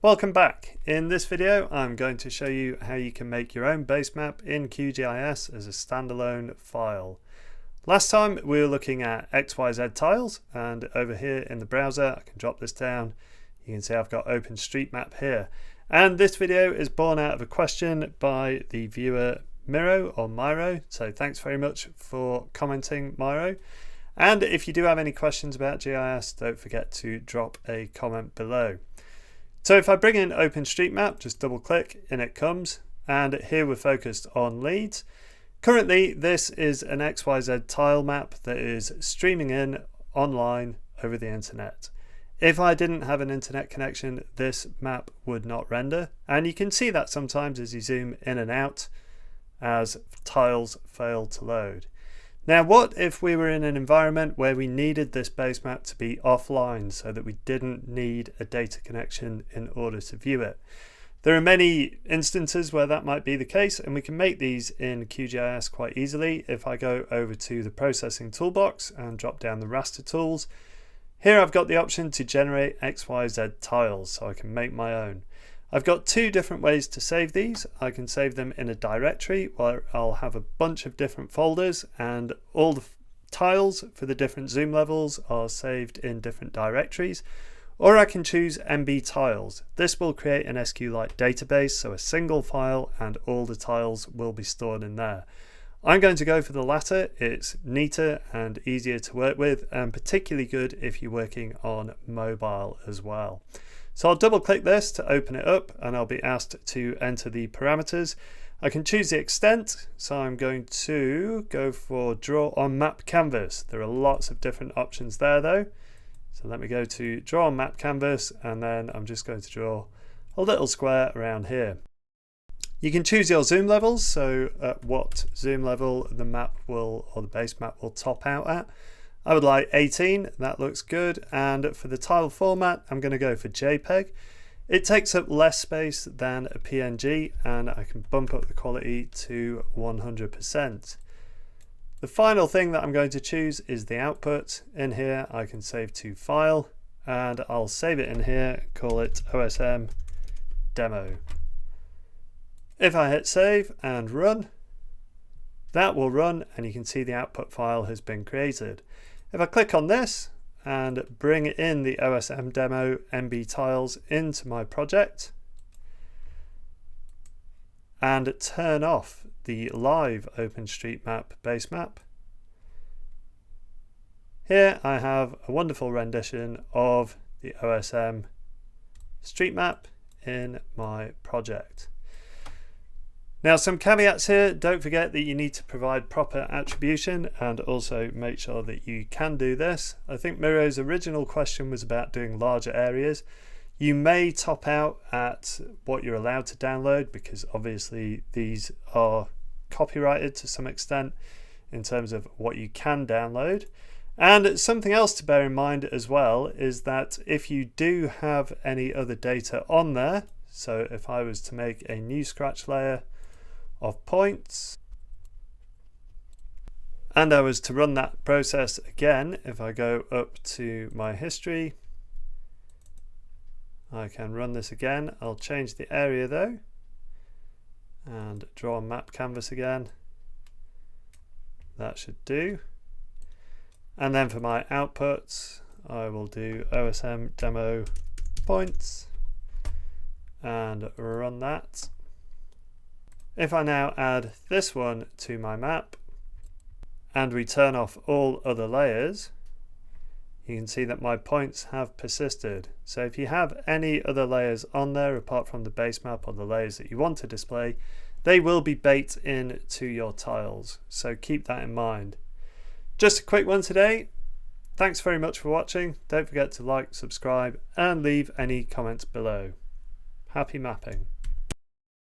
Welcome back. In this video I'm going to show you how you can make your own base map in QGIS as a standalone file. Last time we were looking at XYZ tiles, and over here in the browser I can drop this down. You can see I've got OpenStreetMap here, and this video is born out of a question by the viewer Miro or Myro, so thanks very much for commenting, Myro. And if you do have any questions about GIS, don't forget to drop a comment below. So if I bring in OpenStreetMap, just double click, in it comes, and here we're focused on Leeds. Currently this is an XYZ tile map that is streaming in online over the internet. If I didn't have an internet connection, this map would not render, and you can see that sometimes as you zoom in and out as tiles fail to load. Now what if we were in an environment where we needed this base map to be offline so that we didn't need a data connection in order to view it? There are many instances where that might be the case, and we can make these in QGIS quite easily. If I go over to the processing toolbox and drop down the raster tools, here I've got the option to generate XYZ tiles, so I can make my own. I've got two different ways to save these. I can save them in a directory where I'll have a bunch of different folders, and all the tiles for the different zoom levels are saved in different directories. Or I can choose MB tiles. This will create an SQLite database, so a single file, and all the tiles will be stored in there. I'm going to go for the latter. It's neater and easier to work with, and particularly good if you're working on mobile as well. So I'll double click this to open it up, and I'll be asked to enter the parameters. I can choose the extent, so I'm going to go for draw on map canvas. There are lots of different options there though. So let me go to draw on map canvas, and then I'm just going to draw a little square around here. You can choose your zoom levels, so at what zoom level the map will, or the base map will top out at. I would like 18, that looks good, and for the tile format I'm going to go for JPEG. It takes up less space than a PNG, and I can bump up the quality to 100%. The final thing that I'm going to choose is the output. In here I can save to file, and I'll save it in here, call it OSM demo. If I hit save and run, that will run, and you can see the output file has been created. If I click on this and bring in the OSM demo MB tiles into my project and turn off the live OpenStreetMap base map, here I have a wonderful rendition of the OSM street map in my project. Now some caveats here. Don't forget that you need to provide proper attribution, and also make sure that you can do this. I think Miro's original question was about doing larger areas. You may top out at what you're allowed to download, because obviously these are copyrighted to some extent in terms of what you can download. And something else to bear in mind as well is that if you do have any other data on there, so if I was to make a new scratch layer of points and I was to run that process again, if I go up to my history, I can run this again. I'll change the area though and draw a map canvas again. That should do. And then for my outputs I will do OSM demo points and run that. If I now add this one to my map and we turn off all other layers, you can see that my points have persisted. So if you have any other layers on there apart from the base map or the layers that you want to display, they will be baked into your tiles. So keep that in mind. Just a quick one today. Thanks very much for watching. Don't forget to like, subscribe, and leave any comments below. Happy mapping.